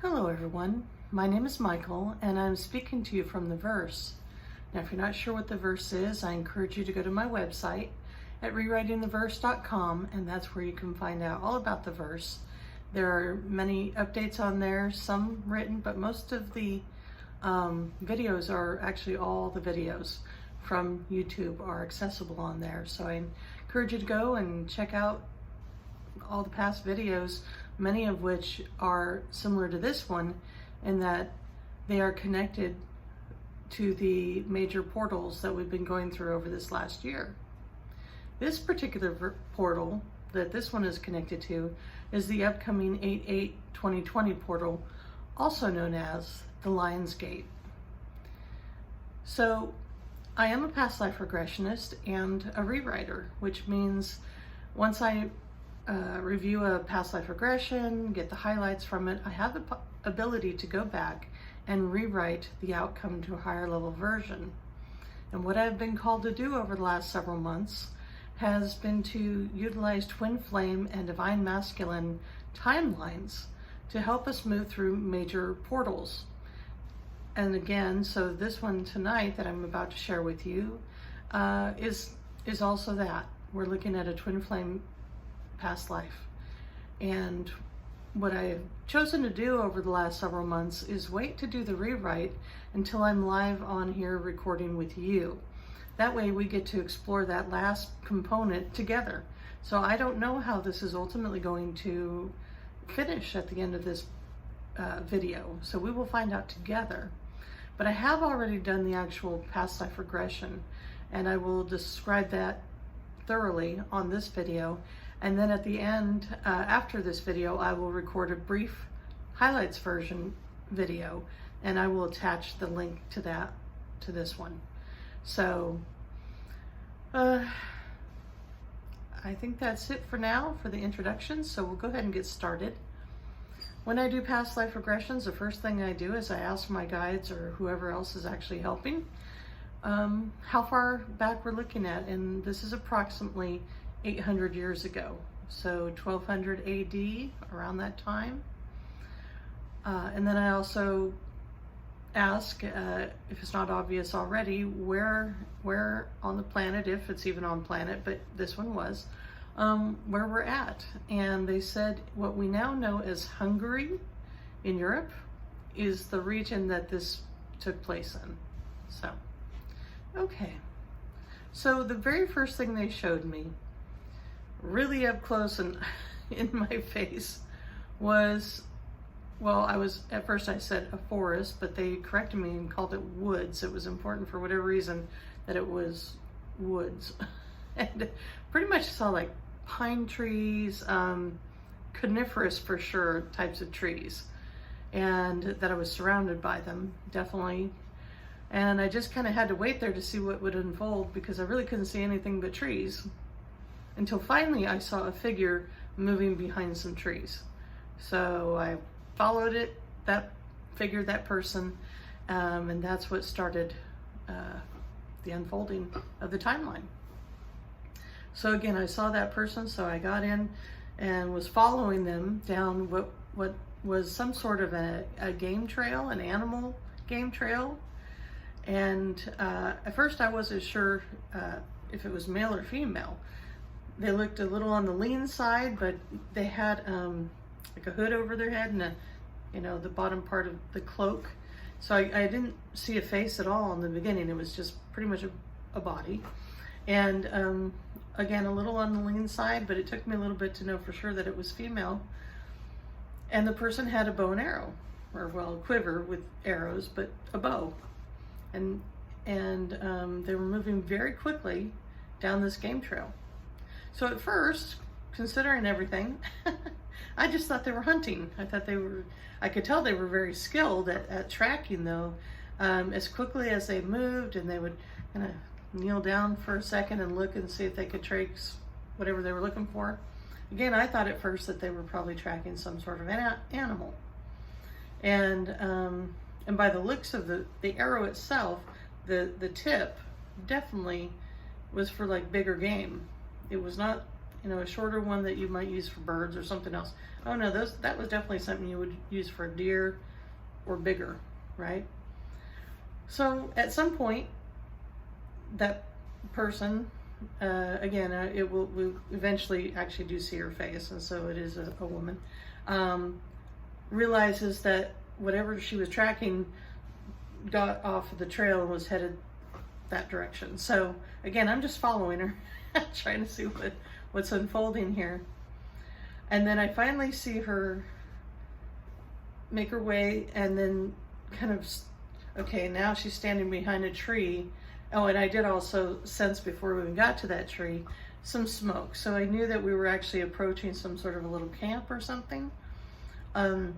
Hello everyone, my name is Michael and I'm speaking to you from the verse. Now if you're not sure what the verse is, I encourage you to go to my website at rewritingtheverse.com, and that's where you can find out all about the verse. There are many updates on there, some written, but most of the videos are actually all the videos from YouTube are accessible on there. So I encourage you to go and check out all the past videos, many of which are similar to this one in that they are connected to the major portals that we've been going through over this last year. This particular portal that this one is connected to is the upcoming 8/8/2020 portal, also known as the Lion's Gate. So I am a past life regressionist and a rewriter, which means once I review a past life regression, get the highlights from it, I have the ability to go back and rewrite the outcome to a higher level version. And what I've been called to do over the last several months has been to utilize twin flame and divine masculine timelines to help us move through major portals. And again, so this one tonight that I'm about to share with you is also that. We're looking at a twin flame past life. And what I've chosen to do over the last several months is wait to do the rewrite until I'm live on here recording with you. That way we get to explore that last component together. So I don't know how this is ultimately going to finish at the end of this video. So we will find out together. But I have already done the actual past life regression, and I will describe that thoroughly on this video. And then at the end, after this video, I will record a brief highlights version video, and I will attach the link to that, to this one. So I think that's it for now for the introduction. So we'll go ahead and get started. When I do past life regressions, the first thing I do is I ask my guides or whoever else is actually helping how far back we're looking at. And this is approximately 800 years ago, so 1200 AD, around that time. And then I also ask, if it's not obvious already, where on the planet, if it's even on planet, but this one was, where we're at. And they said what we now know as Hungary in Europe is the region that this took place in. So, okay. So the very first thing they showed me really up close and in my face was, well, at first I said a forest, but they corrected me and called it woods. It was important for whatever reason that it was woods. And pretty much saw like pine trees, coniferous for sure types of trees, and that I was surrounded by them, definitely. And I just kind of had to wait there to see what would unfold because I really couldn't see anything but trees. Until finally I saw a figure moving behind some trees. So I followed it, that figure, that person, and that's what started the unfolding of the timeline. So again, I saw that person, so I got in and was following them down what was some sort of a game trail, an animal game trail. And at first I wasn't sure if it was male or female. They looked a little on the lean side, but they had like a hood over their head and the bottom part of the cloak. So I didn't see a face at all in the beginning. It was just pretty much a body. And again, a little on the lean side, but it took me a little bit to know for sure that it was female. And the person had a bow and arrow, or well, a quiver with arrows, but a bow. And they were moving very quickly down this game trail. So at first, considering everything, I just thought they were hunting. I could tell they were very skilled at tracking though. As quickly as they moved, and they would kind of kneel down for a second and look and see if they could trace whatever they were looking for. Again, I thought at first that they were probably tracking some sort of animal. And by the looks of the arrow itself, the tip definitely was for like bigger game. It was not you know, a shorter one that you might use for birds or something else. Oh no, that was definitely something you would use for a deer or bigger, right? So at some point, that person, again, we eventually actually do see her face, and so it is a woman, realizes that whatever she was tracking got off of the trail and was headed that direction. So again, I'm just following her, trying to see what's unfolding here. And then I finally see her make her way, and then kind of, okay, now she's standing behind a tree. Oh, and I did also sense before we even got to that tree, some smoke. So I knew that we were actually approaching some sort of a little camp or something. And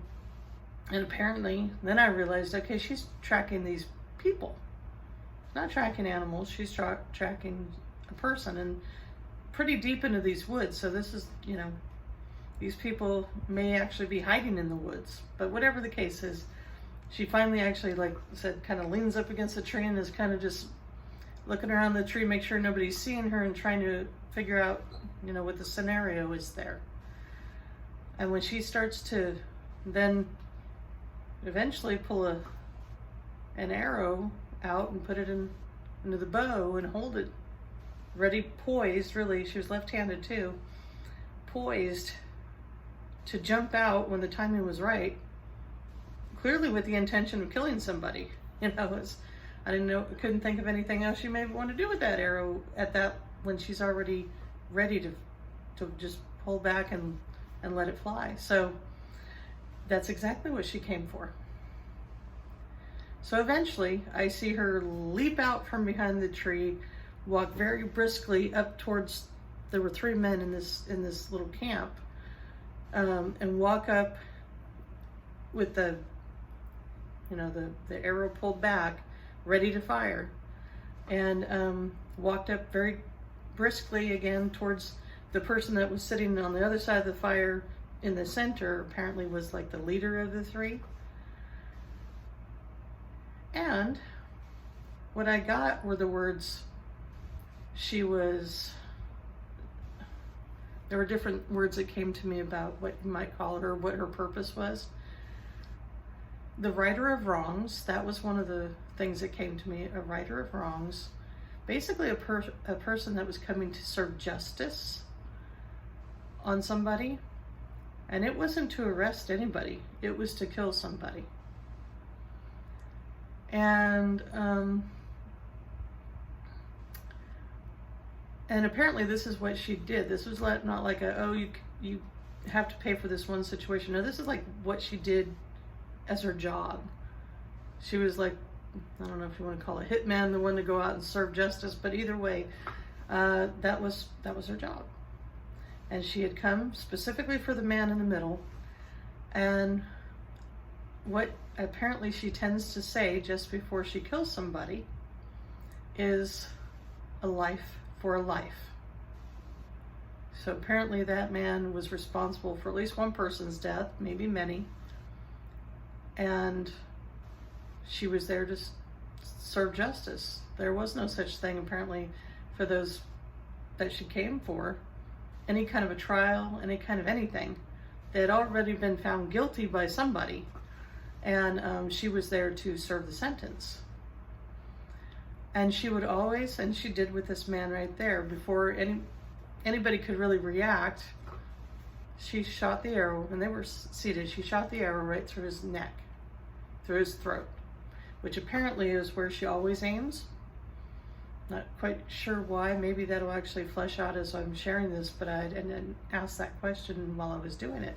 apparently, then I realized, okay, she's tracking these people. Not tracking animals, she's tracking a person, and pretty deep into these woods. So this is, you know, these people may actually be hiding in the woods. But whatever the case is, she finally actually, like I said, kind of leans up against the tree and is kind of just looking around the tree, make sure nobody's seeing her, and trying to figure out, you know, what the scenario is there. And when she starts to then eventually pull an arrow out and put it into the bow and hold it ready, poised, really, she was left-handed too, poised to jump out when the timing was right, clearly with the intention of killing somebody. You know, I didn't know, couldn't think of anything else you may want to do with that arrow at that, when she's already ready to just pull back and let it fly. So that's exactly what she came for. So eventually I see her leap out from behind the tree, walk very briskly up towards, there were 3 men in this little camp, and walk up with the, you know, the arrow pulled back, ready to fire, and walked up very briskly again towards the person that was sitting on the other side of the fire in the center, apparently was like the leader of the 3. And what I got were the words, there were different words that came to me about what you might call her, what her purpose was. The righter of wrongs, that was one of the things that came to me, a righter of wrongs. Basically a person that was coming to serve justice on somebody. And it wasn't to arrest anybody, it was to kill somebody. And apparently this is what she did. This was not like you have to pay for this one situation. No, this is like what she did as her job. She was like, I don't know if you want to call it hitman, the one to go out and serve justice, but either way, that was her job. And she had come specifically for the man in the middle. And what apparently she tends to say just before she kills somebody is a life for a life. So apparently that man was responsible for at least one person's death, maybe many. And she was there to serve justice. There was no such thing apparently for those that she came for. Any kind of a trial, any kind of anything. They had already been found guilty by somebody, and she was there to serve the sentence. And she would always, and she did with this man right there, before anybody could really react, she shot the arrow, and they were seated, she shot the arrow right through his neck, through his throat, which apparently is where she always aims. Not quite sure why. Maybe that'll actually flesh out as I'm sharing this, but I didn't ask that question while I was doing it.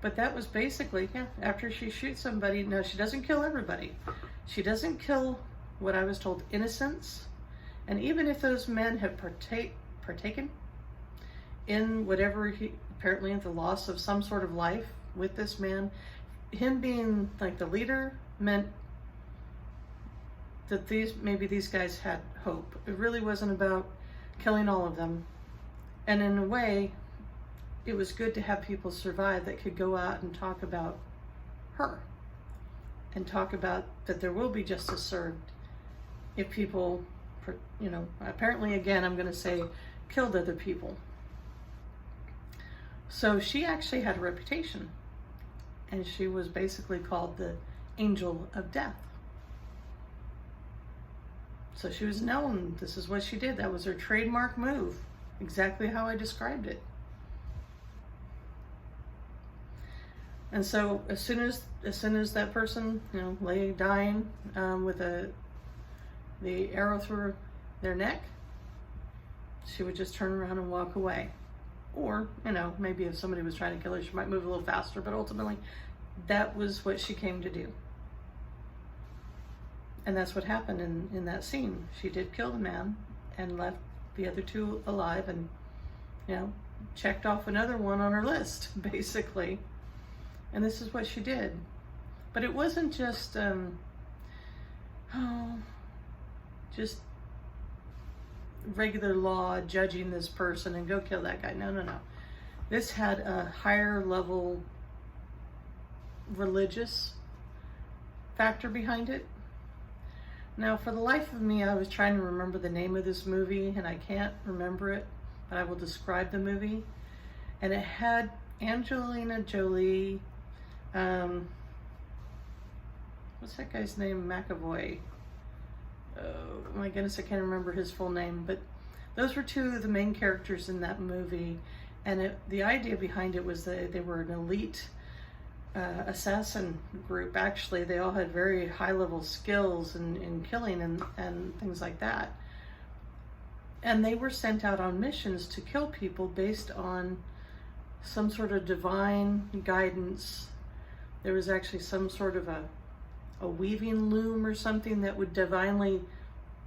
But that was basically, yeah, after she shoots somebody, no, she doesn't kill everybody. She doesn't kill, what I was told, innocents. And even if those men have partaken in whatever, apparently the loss of some sort of life with this man, him being like the leader meant that maybe these guys had hope. It really wasn't about killing all of them. And in a way, it was good to have people survive that could go out and talk about her and talk about that there will be justice served if people, you know, apparently, again, I'm going to say killed other people. So she actually had a reputation, and she was basically called the angel of death. So she was known, this is what she did. That was her trademark move, exactly how I described it. And so as soon as that person, lay dying with the arrow through their neck, she would just turn around and walk away. Or, maybe if somebody was trying to kill her, she might move a little faster, but ultimately that was what she came to do. And that's what happened in that scene. She did kill the man and left the other two alive, and, checked off another one on her list, basically. And this is what she did. But it wasn't just, just regular law judging this person and go kill that guy. No. This had a higher level religious factor behind it. Now, for the life of me, I was trying to remember the name of this movie, and I can't remember it, but I will describe the movie. And it had Angelina Jolie, what's that guy's name? McAvoy. Oh my goodness, I can't remember his full name, but those were two of the main characters in that movie. And the idea behind it was that they were an elite assassin group. Actually, they all had very high level skills in killing and things like that. And they were sent out on missions to kill people based on some sort of divine guidance. There was actually some sort of a weaving loom or something that would divinely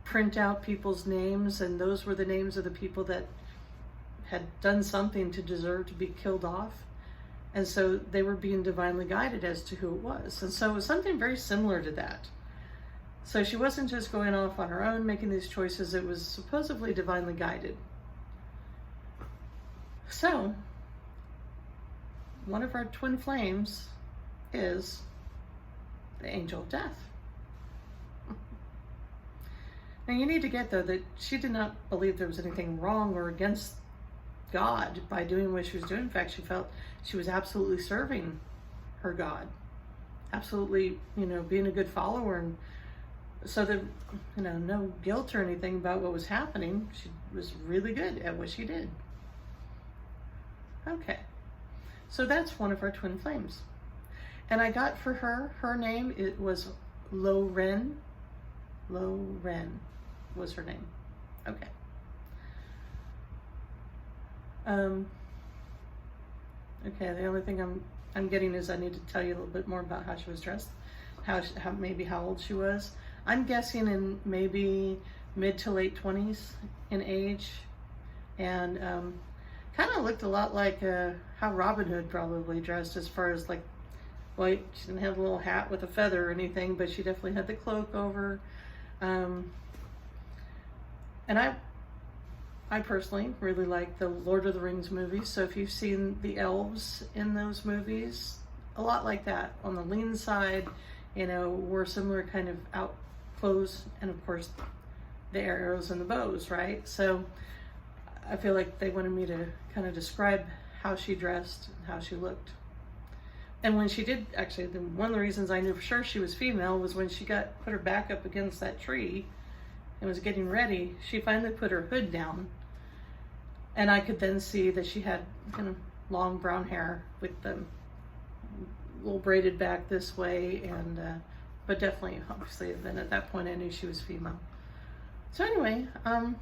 print out people's names, and those were the names of the people that had done something to deserve to be killed off. And so they were being divinely guided as to who it was. And so it was something very similar to that. So she wasn't just going off on her own making these choices, it was supposedly divinely guided. So one of our twin flames is the angel of death. Now you need to get, though, that she did not believe there was anything wrong or against God by doing what she was doing. In fact, she felt she was absolutely serving her God, absolutely, being a good follower, and so that, no guilt or anything about what was happening. She was really good at what she did. Okay, so that's one of our twin flames. And I got for her name, it was Loren. Loren was her name. Okay. Okay, the only thing I'm getting is I need to tell you a little bit more about how she was dressed, maybe how old she was. I'm guessing in maybe mid to late 20s in age, and kind of looked a lot like how Robin Hood probably dressed, as far as like white. She didn't have a little hat with a feather or anything, but she definitely had the cloak over. And I personally really like the Lord of the Rings movies. So if you've seen the elves in those movies, a lot like that. On the lean side, wore similar kind of out clothes, and of course the arrows and the bows, right? So I feel like they wanted me to kind of describe how she dressed and how she looked. And when she did, actually, one of the reasons I knew for sure she was female was when she put her back up against that tree and was getting ready, she finally put her hood down. And I could then see that she had kind of long brown hair with them little braided back this way, and but definitely, obviously, then at that point I knew she was female. So anyway, and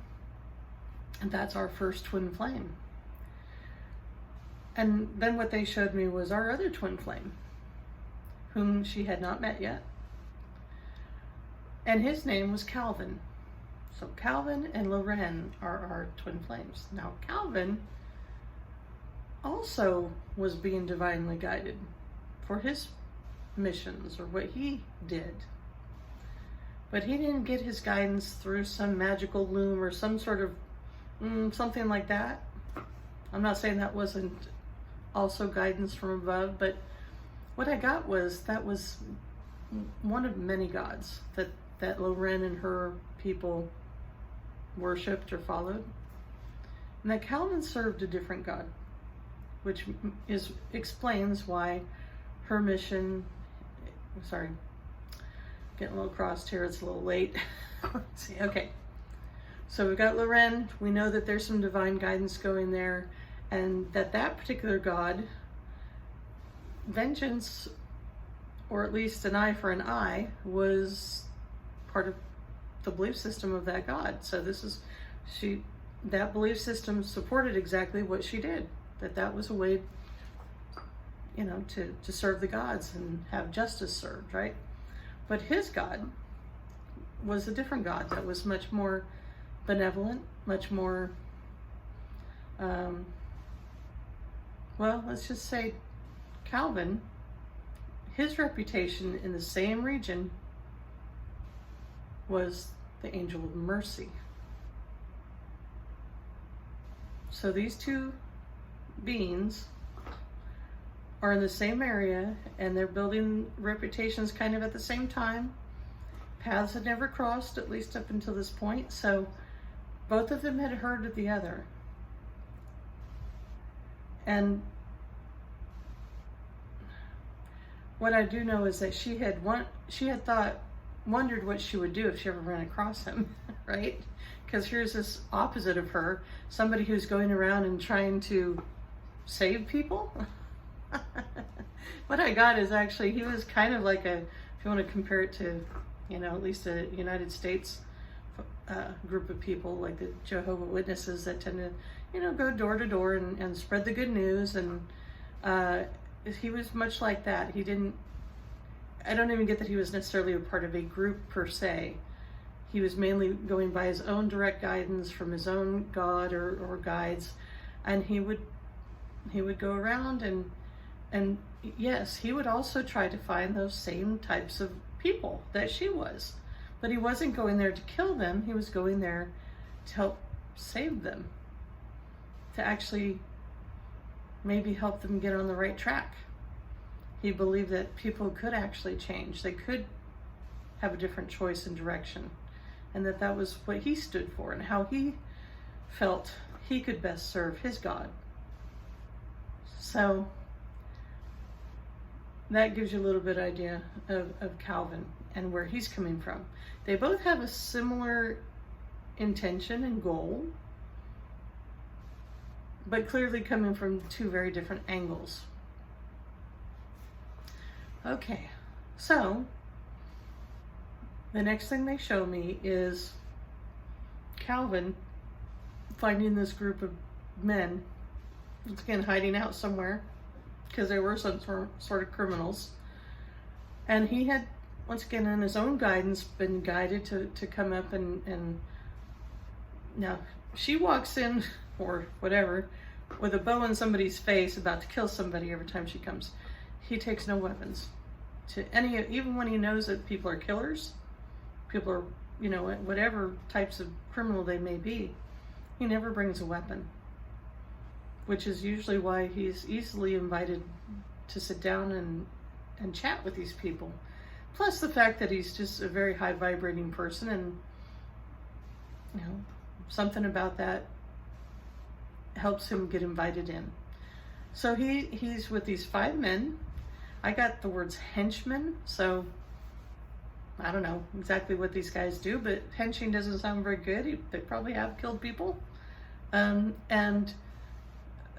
that's our first twin flame. And then what they showed me was our other twin flame, whom she had not met yet. And his name was Calvin. So Calvin and Loren are our twin flames. Now Calvin also was being divinely guided for his missions, or what he did. But he didn't get his guidance through some magical loom or some sort of something like that. I'm not saying that wasn't also guidance from above, but what I got was that was one of many gods that Loren and her people worshipped or followed. And that Calvin served a different God, which explains why her mission, sorry, getting a little crossed here, it's a little late. Let's see, okay. So we've got Loren, we know that there's some divine guidance going there, and that particular God, vengeance, or at least an eye for an eye, was part of the belief system of that God. So that belief system supported exactly what she did, that was a way, you know, to serve the gods and have justice served, right? But his God was a different God that was much more benevolent, much more, well, let's just say Calvin, his reputation in the same region was the angel of mercy. So these two beings are in the same area, and they're building reputations kind of at the same time. Paths had never crossed, at least up until this point, so both of them had heard of the other. And what I do know is that she had wondered what she would do if she ever ran across him, right? Because here's this opposite of her, somebody who's going around and trying to save people. What I got is actually, he was kind of like if you want to compare it to, you know, at least a United States group of people, like the Jehovah Witnesses that tend to, you know, go door to door and spread the good news. And he was much like that. I don't even get that he was necessarily a part of a group per se. He was mainly going by his own direct guidance from his own God or guides, and he would go around and yes, he would also try to find those same types of people that she was, but he wasn't going there to kill them. He was going there to help save them, to actually maybe help them get on the right track. He believed that people could actually change. They could have a different choice and direction, and that was what he stood for and how he felt he could best serve his God. So that gives you a little bit idea of Calvin and where he's coming from. They both have a similar intention and goal, but clearly coming from two very different angles. Okay, so the next thing they show me is Calvin finding this group of men, once again hiding out somewhere, because they were some sort of criminals. And he had, once again, in his own guidance, been guided to come up and now she walks in, or whatever, with a bow in somebody's face, about to kill somebody every time she comes. He takes no weapons to any, even when he knows that people are killers, people are, you know, whatever types of criminal they may be, he never brings a weapon, which is usually why he's easily invited to sit down and chat with these people. Plus the fact that he's just a very high vibrating person, and you know, something about that helps him get invited in. So he's with these 5 men. I got the words henchmen, so I don't know exactly what these guys do, but henching doesn't sound very good. They probably have killed people. And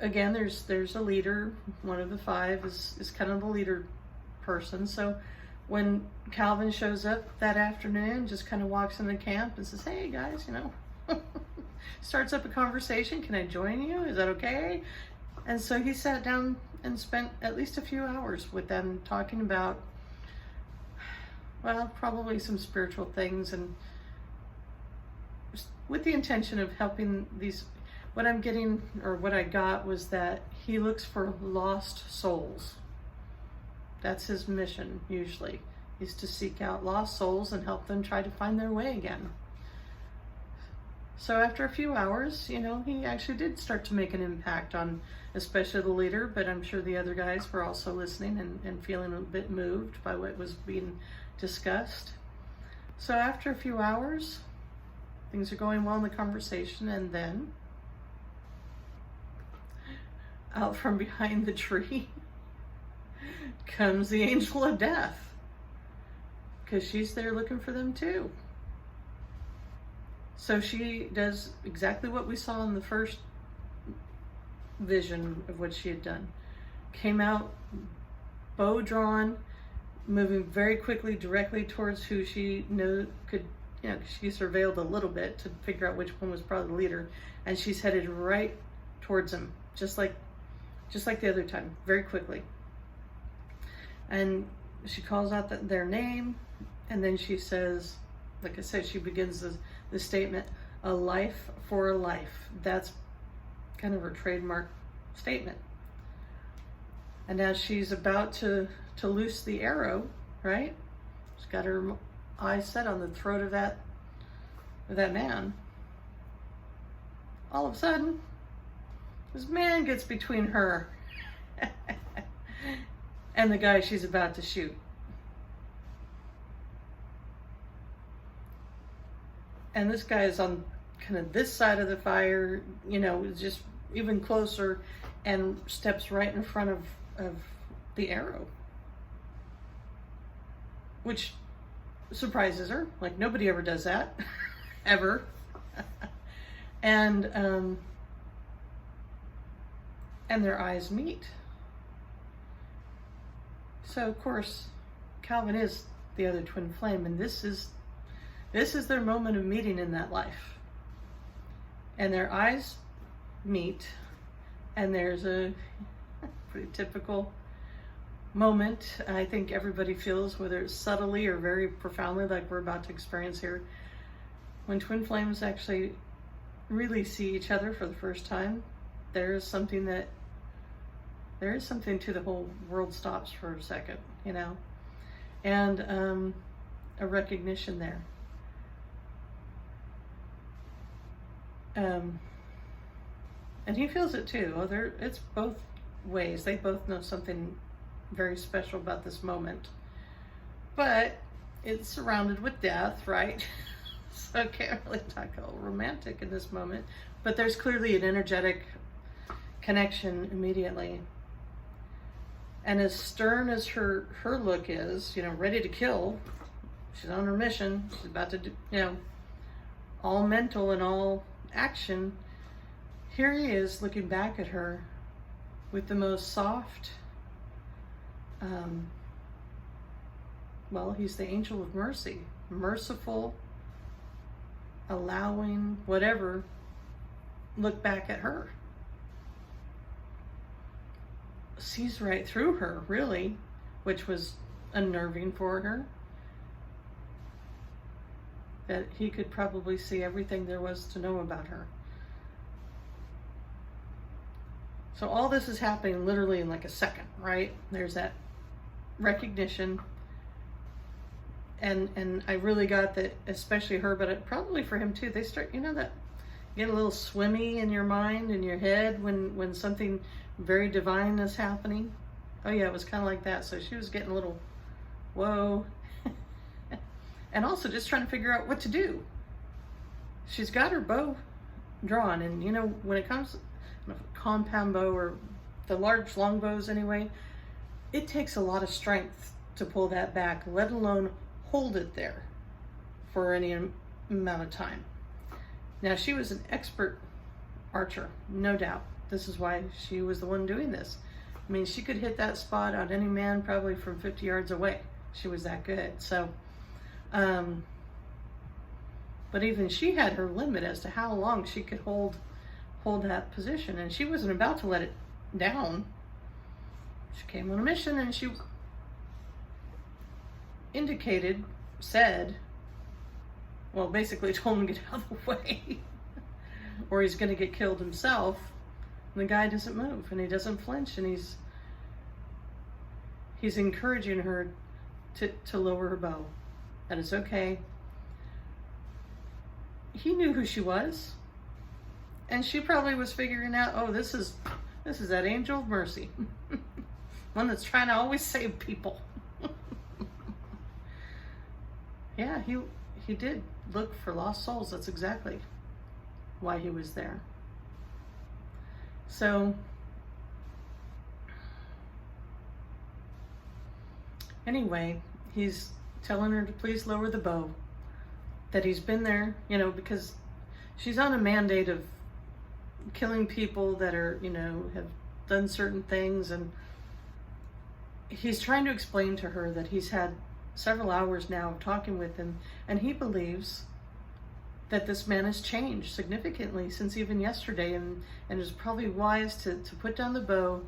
again, there's a leader. One of the 5 is kind of the leader person. So when Calvin shows up that afternoon, just kind of walks into camp and says, "Hey guys, you know," starts up a conversation. "Can I join you? Is that okay?" And so he sat down and spent at least a few hours with them talking about, well, probably some spiritual things, and with the intention of helping these. What I'm getting, or what I got, was that he looks for lost souls. That's his mission, usually, is to seek out lost souls and help them try to find their way again. So after a few hours, you know, he actually did start to make an impact on especially the leader, but I'm sure the other guys were also listening and feeling a bit moved by what was being discussed. So after a few hours, things are going well in the conversation, and then out from behind the tree comes the angel of death, because she's there looking for them too. So she does exactly what we saw in the first vision of what she had done. Came out, bow drawn, moving very quickly directly towards who she knew could, she surveilled a little bit to figure out which one was probably the leader, and she's headed right towards him, just like the other time, very quickly. And she calls out their name, and then she says, like I said, she begins the statement, "A life for a life." That's kind of her trademark statement. And as she's about to loose the arrow, right? She's got her eyes set on the throat of that man. All of a sudden, this man gets between her and the guy she's about to shoot. And this guy is on kind of this side of the fire, just even closer, and steps right in front of the arrow, which surprises her. Like, nobody ever does that, ever. And their eyes meet. So of course, Calvin is the other twin flame, and this is their moment of meeting in that life. And their eyes meet, and there's a pretty typical moment I think everybody feels, whether it's subtly or very profoundly, like we're about to experience here, when twin flames actually really see each other for the first time. There is something to the whole world stops for a second, and a recognition there. And he feels it too. It's both ways. They both know something very special about this moment. But it's surrounded with death, right? So I can't really talk all romantic in this moment. But there's clearly an energetic connection immediately. And as stern as her look is, ready to kill, she's on her mission, she's about to do, all mental and all action, here he is looking back at her with the most soft, he's the angel of mercy, merciful, allowing, whatever, look back at her. Sees right through her, really, which was unnerving for her. That he could probably see everything there was to know about her. So all this is happening literally in like a second, right? There's that recognition. And I really got that, especially her, but probably for him too. They start, that get a little swimmy in your mind, in your head, when something very divine is happening. Oh yeah, it was kind of like that. So she was getting a little, whoa. And also just trying to figure out what to do. She's got her bow drawn, and when it comes to a compound bow, or the large long bows anyway, it takes a lot of strength to pull that back, let alone hold it there for any amount of time. Now, she was an expert archer, no doubt. This is why she was the one doing this. I mean, she could hit that spot on any man probably from 50 yards away. She was that good. So, but even she had her limit as to how long she could hold that position, and she wasn't about to let it down. She came on a mission, and she basically told him to get out of the way or he's going to get killed himself. And the guy doesn't move, and he doesn't flinch, and he's encouraging her to lower her bow. That it's okay. He knew who she was, and she probably was figuring out, oh, this is that angel of mercy. One that's trying to always save people. Yeah, he did look for lost souls. That's exactly why he was there. So Anyway, he's telling her to please lower the bow, that he's been there, you know, because she's on a mandate of killing people that are, you know, have done certain things. And he's trying to explain to her that he's had several hours now of talking with him, and he believes that this man has changed significantly since even yesterday, and it's probably wise to put down the bow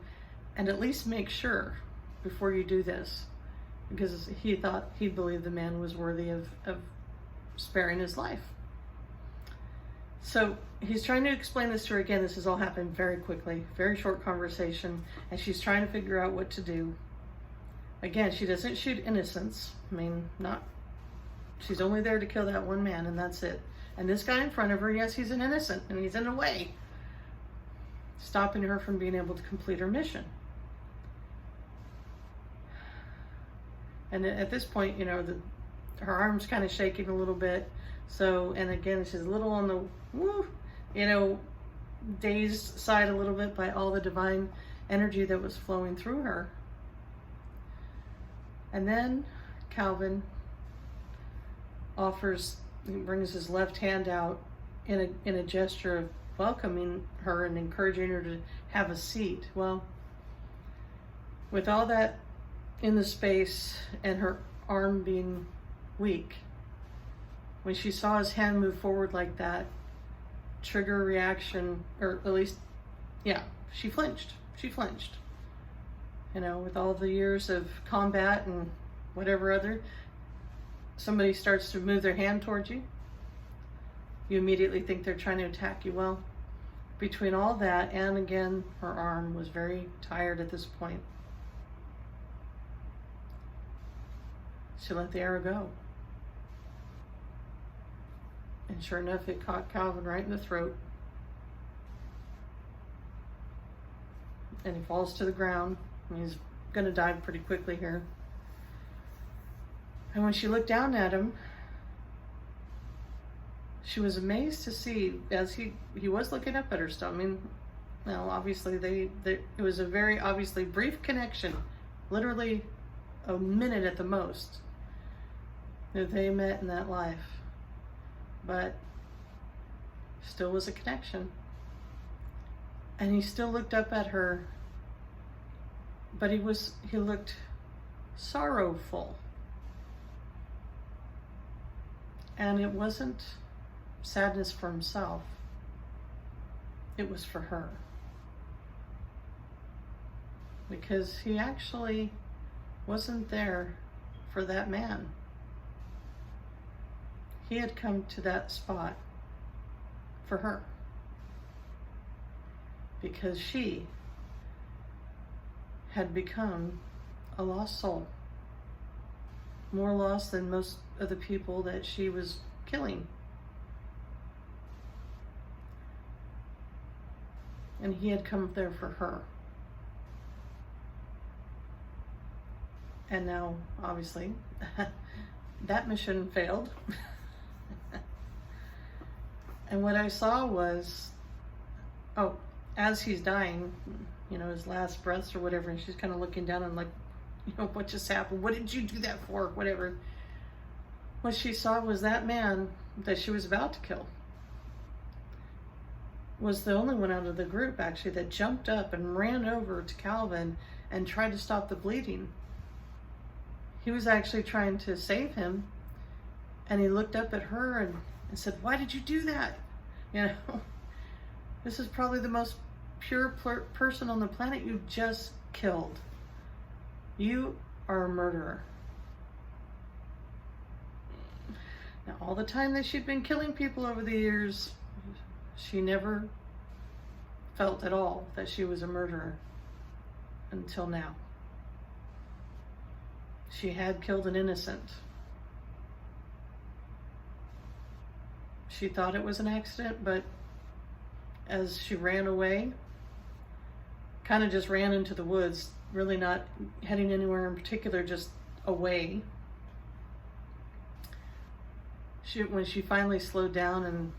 and at least make sure before you do this, because he believed the man was worthy of sparing his life. So he's trying to explain this to her again. This has all happened very quickly, very short conversation, and she's trying to figure out what to do. Again, she doesn't shoot innocents. I mean, she's only there to kill that one man, and that's it. And this guy in front of her, yes, he's an innocent, and he's in a way stopping her from being able to complete her mission. And at this point, you know, her arm's kind of shaking a little bit. So, and again, she's a little on the, you know, dazed side a little bit by all the divine energy that was flowing through her. And then Calvin brings his left hand out in a gesture of welcoming her and encouraging her to have a seat. Well, with all that in the space and her arm being weak, when she saw his hand move forward like that, trigger reaction, or at least, yeah, she flinched. You know, with all the years of combat and whatever other, somebody starts to move their hand towards you, you immediately think they're trying to attack you. Well, between all that, and again, her arm was very tired at this point, she let the arrow go. And sure enough, it caught Calvin right in the throat. And he falls to the ground. He's going to die pretty quickly here. And when she looked down at him, she was amazed to see, as he was looking up at her still. I mean, well, obviously it was a very obviously brief connection, literally a minute at the most, that they met in that life. But still was a connection. And he still looked up at her, but he looked sorrowful. And it wasn't sadness for himself. It was for her. Because he actually wasn't there for that man. He had come to that spot for her. Because she had become a lost soul. More lost than most of the people that she was killing. And he had come there for her. And now, obviously, that mission failed. And what I saw was, as he's dying, you know, his last breaths or whatever, and she's kind of looking down and like, you know, what just happened? What did you do that for? Whatever. What she saw was that man that she was about to kill was the only one out of the group, actually, that jumped up and ran over to Calvin and tried to stop the bleeding. He was actually trying to save him, and he looked up at her and said, "Why did you do that? You know, this is probably the most pure person on the planet you just killed. You are a murderer." Now, all the time that she'd been killing people over the years, she never felt at all that she was a murderer until now. She had killed an innocent. She thought it was an accident, but as she ran away, kind of just ran into the woods, really not heading anywhere in particular, just away. When she finally slowed down, and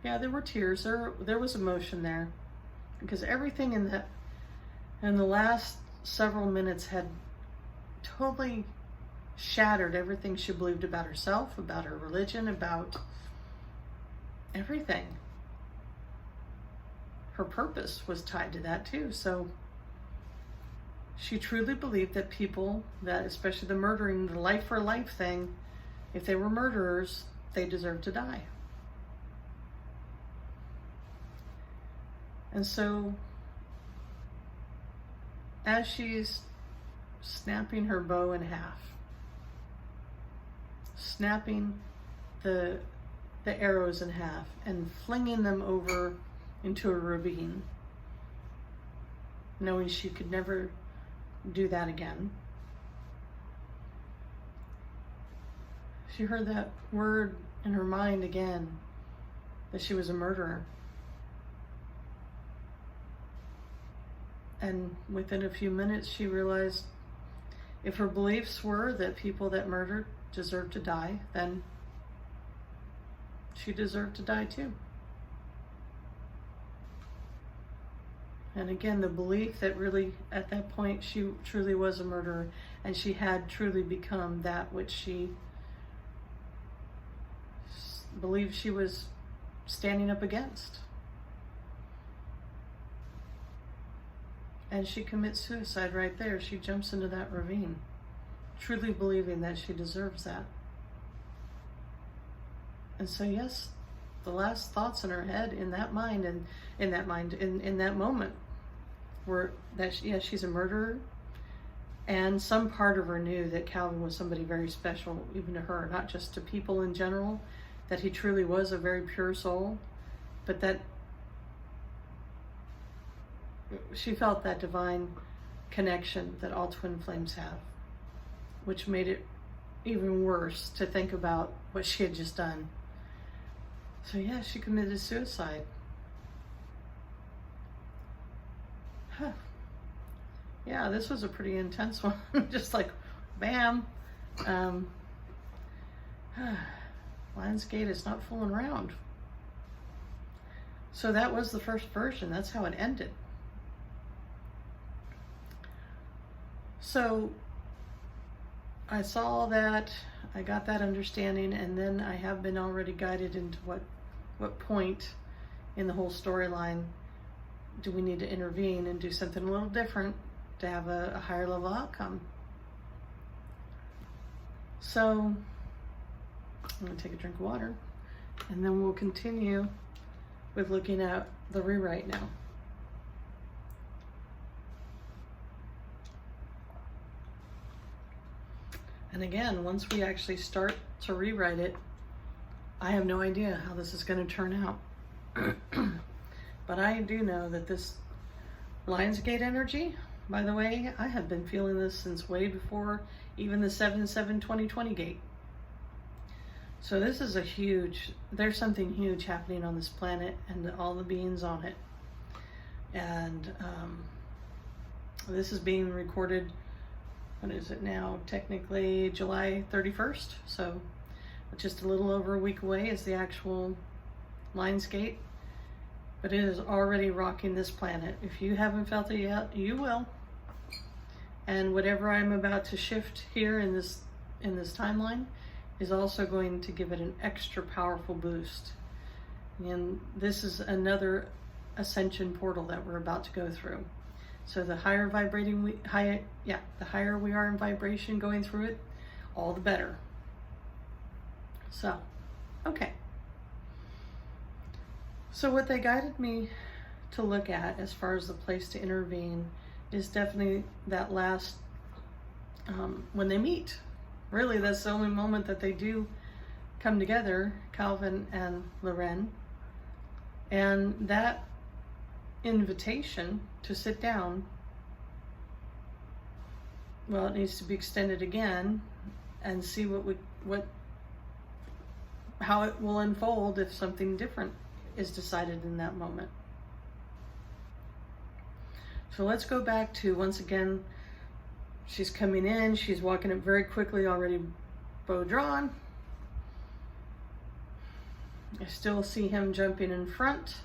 yeah, there were tears, there was emotion there, because everything in the last several minutes had totally shattered everything she believed about herself, about her religion, about everything. Her purpose was tied to that too. So she truly believed that people, that especially the murdering, the life for life thing, if they were murderers, they deserved to die. And so as she's snapping her bow in half, snapping the arrows in half and flinging them over into a ravine, knowing she could never do that again, she heard that word in her mind again, that she was a murderer. And within a few minutes, she realized if her beliefs were that people that murdered deserved to die, then she deserved to die too. And again, the belief that really, at that point, she truly was a murderer, and she had truly become that which she believed she was standing up against. And she commits suicide right there. She jumps into that ravine, truly believing that she deserves that. And so yes, the last thoughts in her head, in that moment, were that yes, she's a murderer. And some part of her knew that Calvin was somebody very special, even to her, not just to people in general, that he truly was a very pure soul, but that she felt that divine connection that all twin flames have, which made it even worse to think about what she had just done. So yeah, she committed suicide. Huh. Yeah, this was a pretty intense one. Just like, bam. Lionsgate is not fooling around. So that was the first version. That's how it ended. So I saw that, I got that understanding, and then I have been already guided into what point in the whole storyline do we need to intervene and do something a little different to have a higher level outcome. So I'm going to take a drink of water, and then we'll continue with looking at the rewrite now. And again, once we actually start to rewrite it, I have no idea how this is going to turn out. But I do know that this Lionsgate energy, by the way, I have been feeling this since way before even the 7/7/2020 gate. So this is there's something huge happening on this planet and all the beings on it. And this is being recorded, what is it now? Technically July 31st. So just a little over a week away is the actual Lionsgate. But it is already rocking this planet. If you haven't felt it yet, you will. And whatever I'm about to shift here in this timeline is also going to give it an extra powerful boost. And this is another ascension portal that we're about to go through. So the higher the higher we are in vibration going through it, all the better. So, okay. So what they guided me to look at as far as the place to intervene is definitely that last, when they meet. Really, that's the only moment that they do come together, Calvin and Loren. And that invitation to sit down, well, it needs to be extended again and see how it will unfold if something different is decided in that moment. So let's go back to, once again, she's coming in, she's walking up very quickly, already bow drawn. I still see him jumping in front.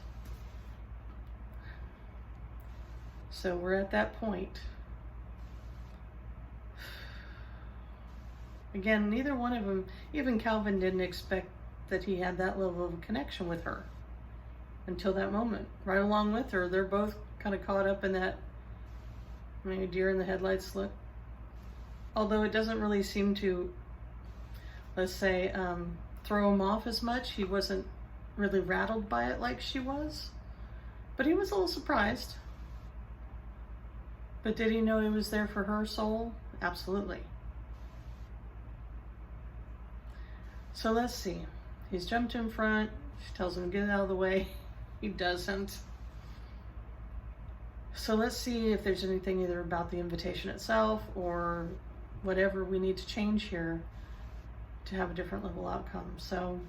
So we're at that point. Again, neither one of them, even Calvin didn't expect that he had that level of a connection with her until that moment. Right along with her, they're both kind of caught up in that maybe deer in the headlights look. Although it doesn't really seem to, let's say, throw him off as much. He wasn't really rattled by it like she was. But he was a little surprised. But did he know he was there for her soul? Absolutely. So let's see. He's jumped in front. She tells him to get out of the way. He doesn't. So let's see if there's anything either about the invitation itself or whatever we need to change here to have a different level outcome. So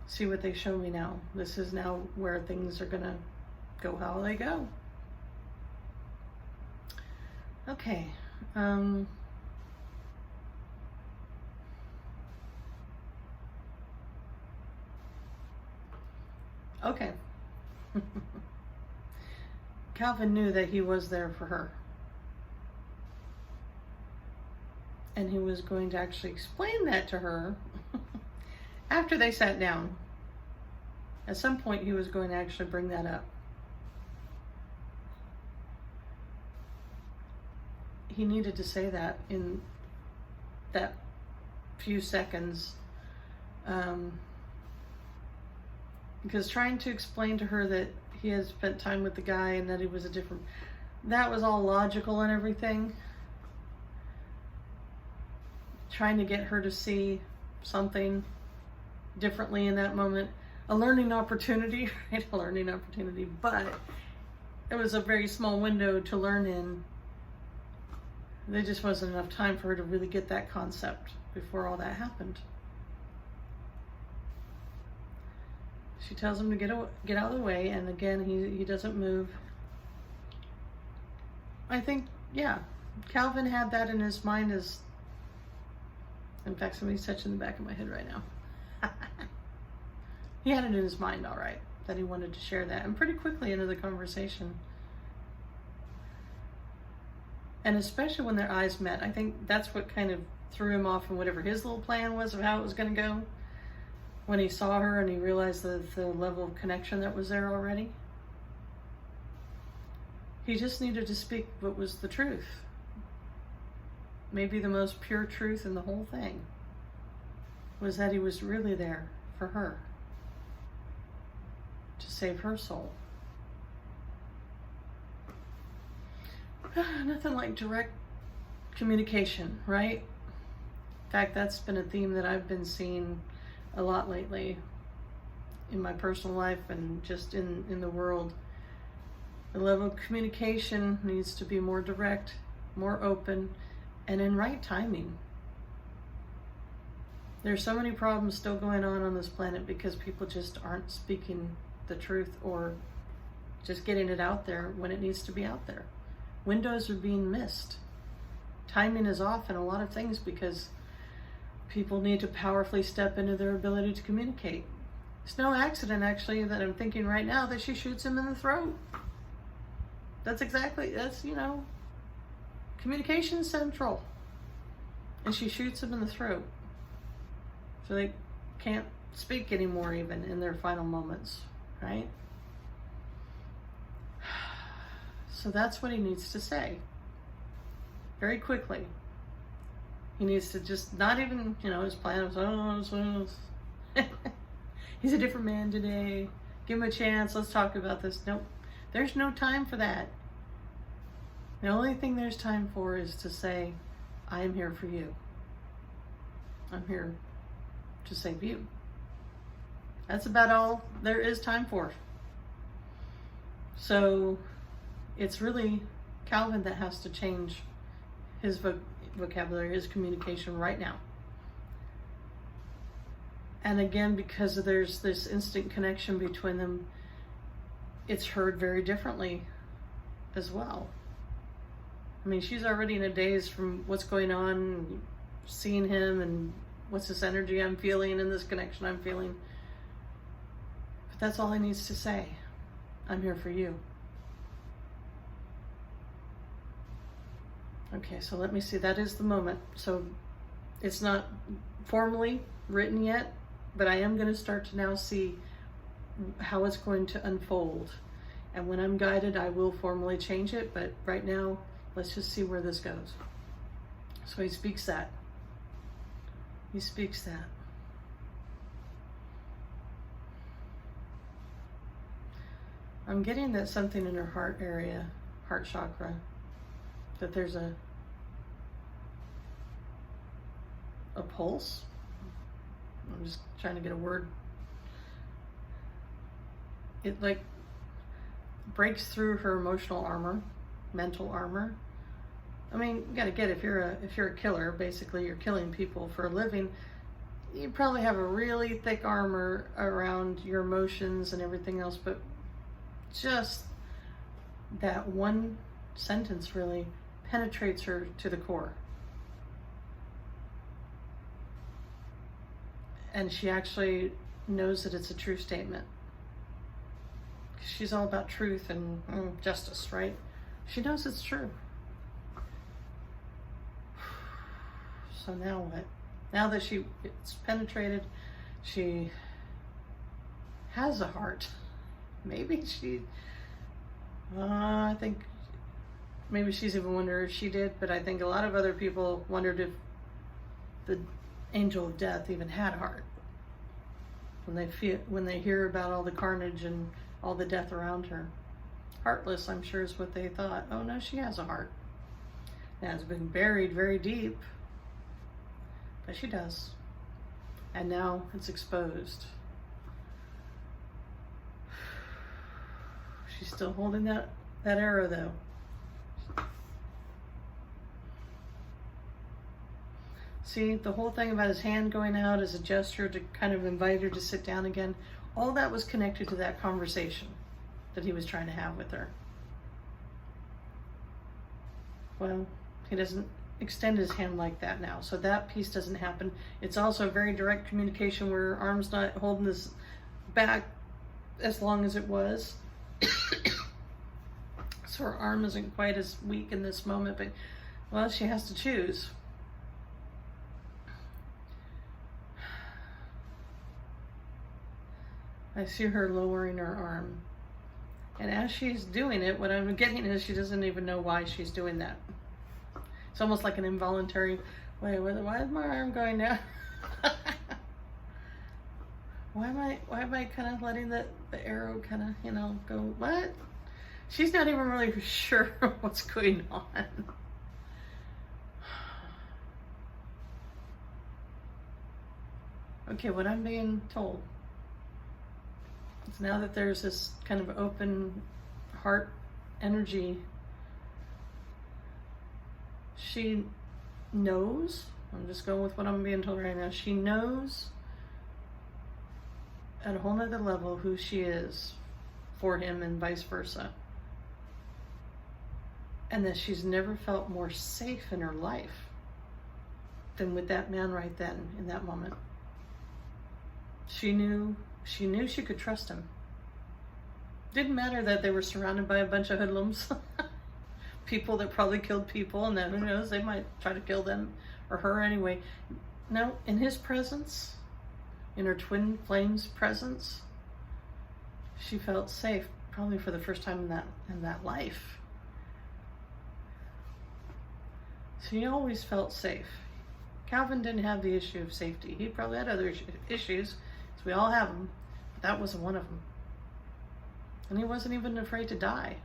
see what they show me now. This is now where things are gonna go how they go. Okay. Okay. Calvin knew that he was there for her. And he was going to actually explain that to her after they sat down. At some point, he was going to actually bring that up. He needed to say that in that few seconds. Because trying to explain to her that he had spent time with the guy and that he was a different, that was all logical and everything. Trying to get her to see something differently in that moment. A learning opportunity, right? A learning opportunity, but it was a very small window to learn in. There just wasn't enough time for her to really get that concept before all that happened. She tells him to get out of the way, and again, he doesn't move. I think, yeah, Calvin had that in his mind as, in fact, somebody's touching the back of my head right now. He had it in his mind, all right, that he wanted to share that, and pretty quickly into the conversation. And especially when their eyes met, I think that's what kind of threw him off from whatever his little plan was of how it was going to go. When he saw her and he realized the level of connection that was there already. He just needed to speak what was the truth. Maybe the most pure truth in the whole thing was that he was really there for her. To save her soul. Nothing like direct communication, right? In fact, that's been a theme that I've been seeing a lot lately in my personal life and just in the world. The level of communication needs to be more direct, more open, and in right timing. There's so many problems still going on this planet because people just aren't speaking the truth or just getting it out there when it needs to be out there. Windows are being missed. Timing is off in a lot of things because people need to powerfully step into their ability to communicate. It's no accident, actually, that I'm thinking right now that she shoots him in the throat. That's, communication central. And she shoots him in the throat. So they can't speak anymore even in their final moments, right? So that's what he needs to say. Very quickly. He needs to just not even, his plan was, he's a different man today. Give him a chance. Let's talk about this. Nope. There's no time for that. The only thing there's time for is to say, I am here for you. I'm here to save you. That's about all there is time for. So it's really Calvin that has to change his vocabulary, his communication right now. And again, because there's this instant connection between them, it's heard very differently as well. I mean, she's already in a daze from what's going on, seeing him, and what's this energy I'm feeling and this connection I'm feeling. But that's all he needs to say. I'm here for you. Okay, so let me see. That is the moment. So It's not formally written yet, but I am going to start to now see how it's going to unfold. And when I'm guided, I will formally change it. But right now, let's just see where this goes. So he speaks that. He speaks that. I'm getting that something in her heart area, heart chakra, that there's a pulse. I'm just trying to get a word. It like breaks through her emotional armor, mental armor. I mean, you gotta get, if you're a killer, basically you're killing people for a living, you probably have a really thick armor around your emotions and everything else, but just that one sentence really penetrates her to the core. And she actually knows that it's a true statement. She's all about truth and justice, right? She knows it's true. So now what? Now that it's penetrated, she has a heart. Maybe I think maybe she's even wondered if she did, but I think a lot of other people wondered if the angel of death even had a heart. When they hear about all the carnage and all the death around her. Heartless, I'm sure, is what they thought. Oh no, she has a heart. Now it's been buried very deep, but she does. And now it's exposed. She's still holding that arrow though. See, the whole thing about his hand going out as a gesture to kind of invite her to sit down again, all that was connected to that conversation that he was trying to have with her. Well, he doesn't extend his hand like that now, so that piece doesn't happen. It's also a very direct communication where her arm's not holding this back as long as it was. So her arm isn't quite as weak in this moment, but, well, she has to choose. I see her lowering her arm. And as she's doing it, what I'm getting is she doesn't even know why she's doing that. It's almost like an involuntary, wait, why is my arm going down? Why am I kind of letting the arrow kind of, go, what? She's not even really sure what's going on. Okay, what I'm being told is now that there's this kind of open heart energy, she knows, I'm just going with what I'm being told right now, she knows at a whole nother level who she is for him and vice versa. And that she's never felt more safe in her life than with that man right then, in that moment. She knew she could trust him. Didn't matter that they were surrounded by a bunch of hoodlums. People that probably killed people, and then who knows, they might try to kill them or her anyway. No, in his presence, in her twin flame's presence, she felt safe, probably for the first time in that life. She always felt safe. Calvin didn't have the issue of safety. He probably had other issues, so we all have them, but that wasn't one of them. And he wasn't even afraid to die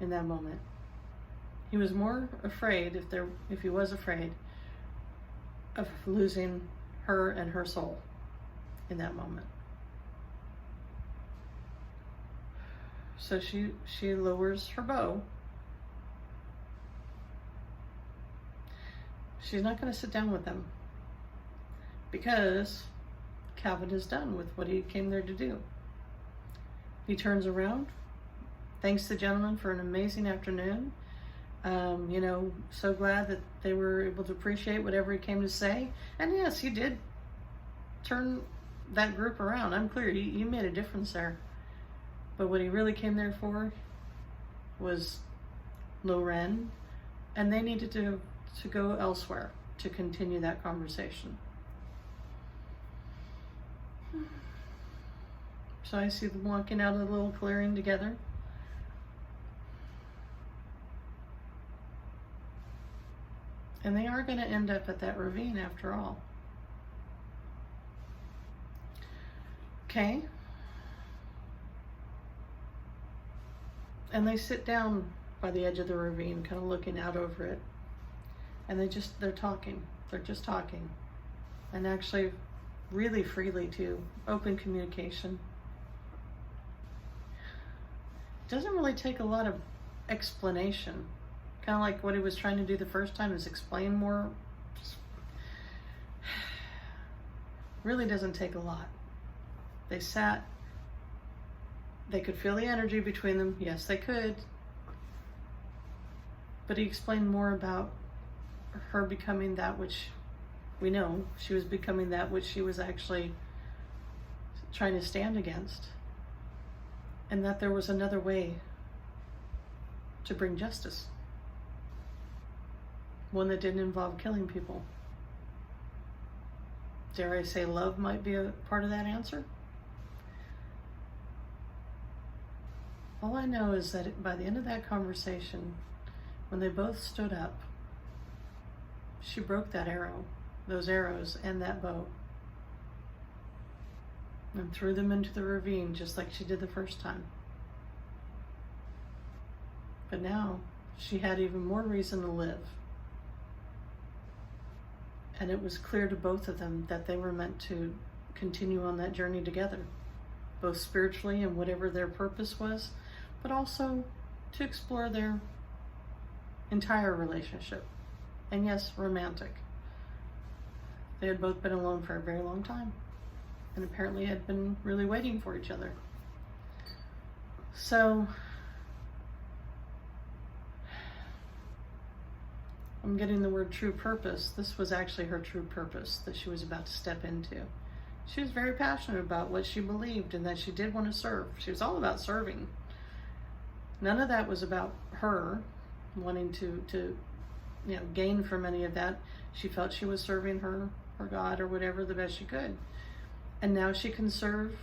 in that moment. He was more afraid, if he was afraid, of losing her and her soul in that moment. So she lowers her bow. She's not going to sit down with them because Calvin is done with what he came there to do. He turns around, thanks the gentleman for an amazing afternoon. So glad that they were able to appreciate whatever he came to say. And yes, he did turn that group around. I'm clear, he made a difference there. But what he really came there for was Loren, and they needed to go elsewhere. to continue that conversation. So I see them walking out of the little clearing together. And they are going to end up at that ravine after all. Okay. And they sit down by the edge of the ravine, kind of looking out over it. And they're talking. They're just talking. And actually really freely too. Open communication. It doesn't really take a lot of explanation. Kind of like what he was trying to do the first time, is explain more. Really doesn't take a lot. They sat. They could feel the energy between them. Yes, they could. But he explained more about her becoming that which we know. She was becoming that which she was actually trying to stand against. And that there was another way to bring justice. One that didn't involve killing people. Dare I say love might be a part of that answer? All I know is that by the end of that conversation, when they both stood up, she broke that arrow, those arrows, and that bow, and threw them into the ravine just like she did the first time. But now she had even more reason to live. And it was clear to both of them that they were meant to continue on that journey together, both spiritually and whatever their purpose was, but also to explore their entire relationship. And yes, romantic. They had both been alone for a very long time, and apparently had been really waiting for each other. So I'm getting the word true purpose. This was actually her true purpose that she was about to step into. She was very passionate about what she believed and that she did want to serve. She was all about serving. None of that was about her wanting to gain from any of that. She felt she was serving her God or whatever the best she could. And now she can serve,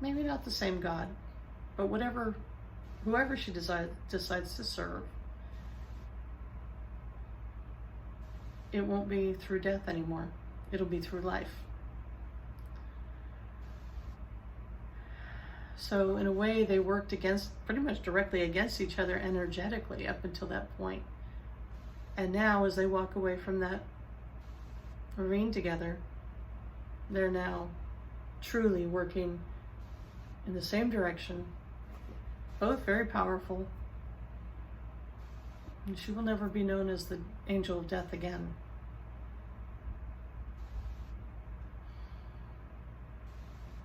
maybe not the same God, but whoever she decides to serve. It won't be through death anymore. It'll be through life. So in a way, they worked pretty much directly against each other energetically up until that point. And now, as they walk away from that ravine together, they're now truly working in the same direction, both very powerful. And she will never be known as the angel of death again.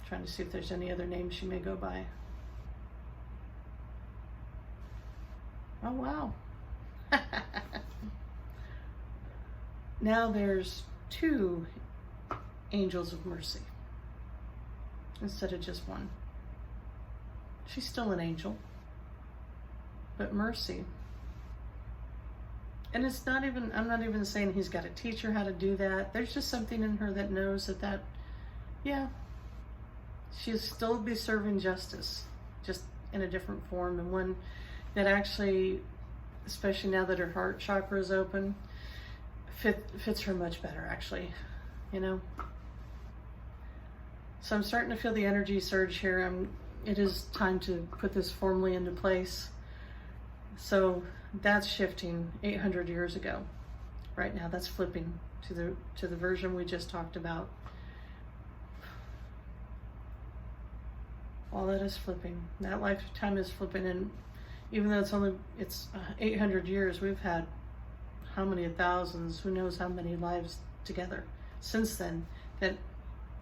Trying to see if there's any other names she may go by. Oh, wow. Now there's 2 angels of mercy instead of just one. She's still an angel, but mercy. And it's not even, I'm not even saying he's got to teach her how to do that. There's just something in her that knows that, yeah, she'll still be serving justice, just in a different form, and one that actually, especially now that her heart chakra is open, fits her much better, actually, So I'm starting to feel the energy surge here. It is time to put this formally into place. So that's shifting 800 years ago. Right now, that's flipping to the version we just talked about. All that is flipping. That lifetime is flipping, and even though it's 800 years, we've had how many thousands, who knows how many lives together since then that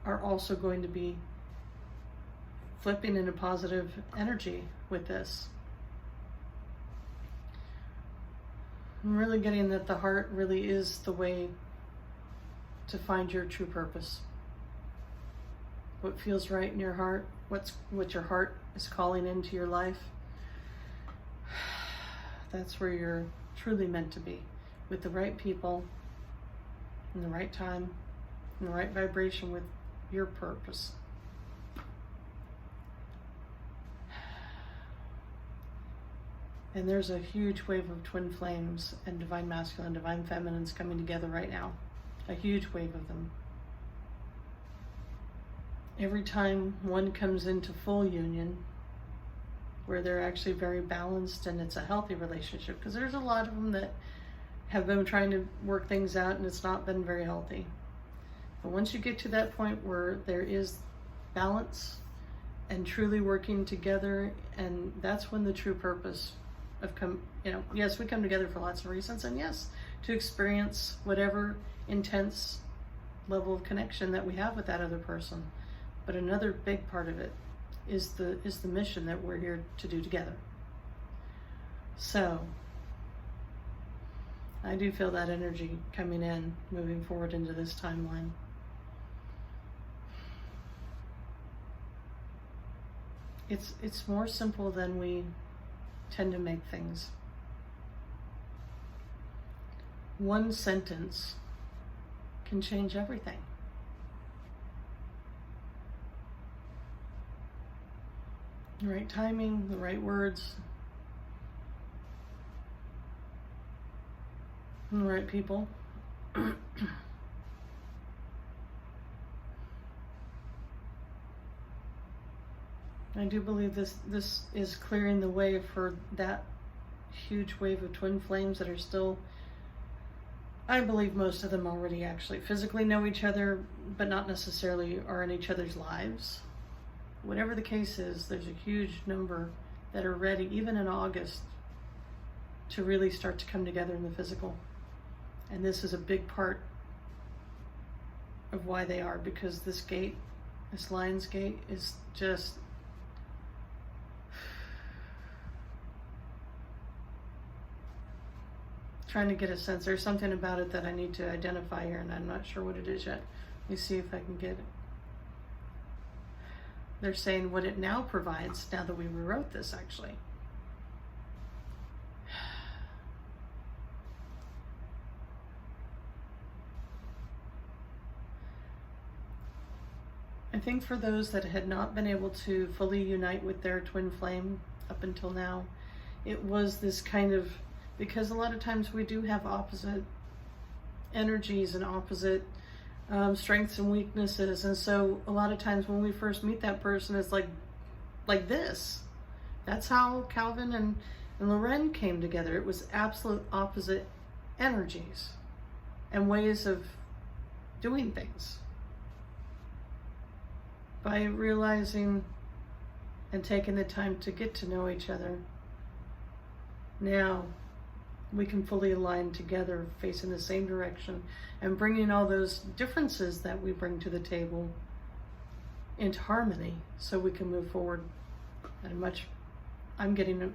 are also going to be flipping into positive energy with this. I'm really getting that the heart really is the way to find your true purpose. What feels right in your heart, what your heart is calling into your life, that's where you're truly meant to be, with the right people, in the right time, in the right vibration with your purpose. And there's a huge wave of twin flames and divine masculine, divine feminines coming together right now. A huge wave of them. Every time one comes into full union, where they're actually very balanced and it's a healthy relationship, because there's a lot of them that have been trying to work things out and it's not been very healthy. But once you get to that point where there is balance and truly working together, and that's when the true purpose of yes, we come together for lots of reasons, and yes, to experience whatever intense level of connection that we have with that other person. But another big part of it is the mission that we're here to do together. So I do feel that energy coming in, moving forward into this timeline. It's more simple than we tend to make things. One sentence can change everything. The right timing, the right words, and the right people. I do believe this is clearing the way for that huge wave of twin flames that are still, I believe most of them already actually physically know each other, but not necessarily are in each other's lives. Whatever the case is, there's a huge number that are ready, even in August, to really start to come together in the physical. And this is a big part of why they are, because this gate, this Lion's Gate, is just trying to get a sense. There's something about it that I need to identify here, and I'm not sure what it is yet. Let me see if I can get it. They're saying what it now provides, now that we rewrote this, actually. I think for those that had not been able to fully unite with their twin flame up until now, it was this kind of, because a lot of times we do have opposite energies and opposite strengths and weaknesses, and so a lot of times when we first meet that person, it's like this. That's how Calvin and Loren came together. It was absolute opposite energies and ways of doing things. By realizing and taking the time to get to know each other, now we can fully align together, facing the same direction, and bringing all those differences that we bring to the table into harmony, so we can move forward at I'm getting a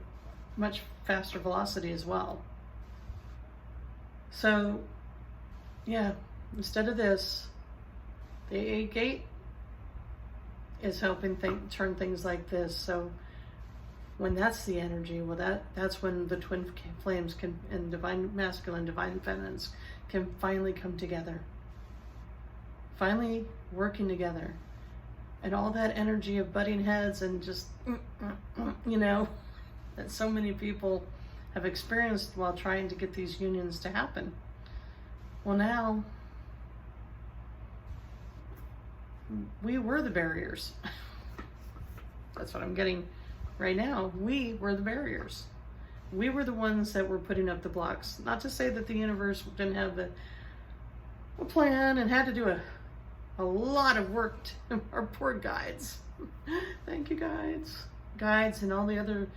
much faster velocity as well. So yeah, instead of this, the 8 gate is helping turn things like this. So when that's the energy, well, that's when the twin flames can, and divine masculine, divine feminines, can finally come together, finally working together, and all that energy of butting heads and just that so many people have experienced while trying to get these unions to happen. Well, now we were the barriers. That's what I'm getting right now. We were the barriers. We were the ones that were putting up the blocks. Not to say that the universe didn't have a plan and had to do a lot of work to our poor guides. Thank you, guides and all the other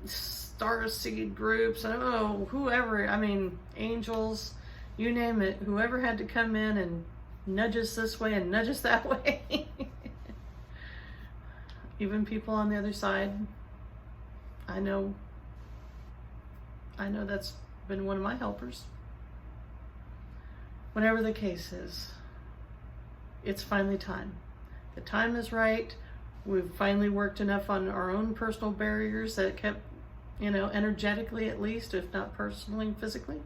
star seed groups, and whoever, angels, you name it, whoever had to come in and nudge us this way and nudge us that way. Even people on the other side. I know that's been one of my helpers. Whatever the case is, it's finally time. The time is right. We've finally worked enough on our own personal barriers that kept, energetically at least, if not personally, physically.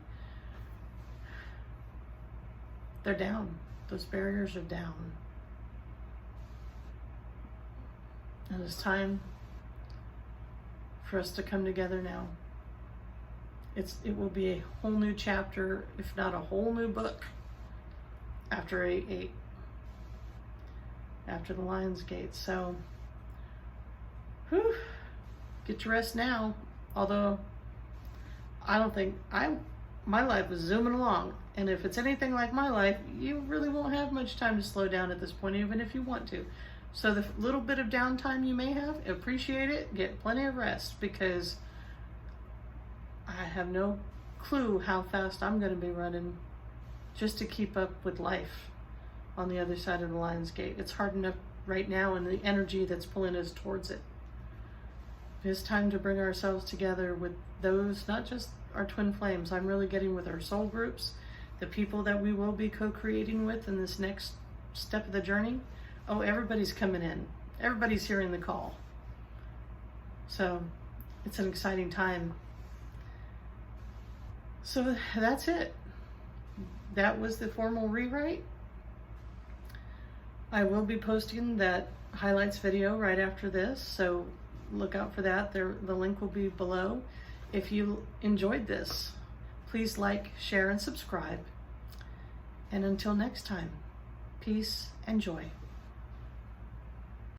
they're down. Those barriers are down. And it's time for us to come together now. It will be a whole new chapter, if not a whole new book, after 8/8, after the Lion's Gate. So, whew, get to rest now. Although, I don't think, my life is zooming along. And if it's anything like my life, you really won't have much time to slow down at this point, even if you want to. So the little bit of downtime you may have, appreciate it, get plenty of rest, because I have no clue how fast I'm going to be running just to keep up with life on the other side of the Lion's Gate. It's hard enough right now, and the energy that's pulling us towards it. It's time to bring ourselves together with those, not just our twin flames. I'm really getting with our soul groups, the people that we will be co-creating with in this next step of the journey. Oh, everybody's coming in. Everybody's hearing the call. So it's an exciting time. So that's it. That was the formal rewrite. I will be posting that highlights video right after this, so look out for that. The link will be below. If you enjoyed this, please like, share, and subscribe. And until next time, peace and joy.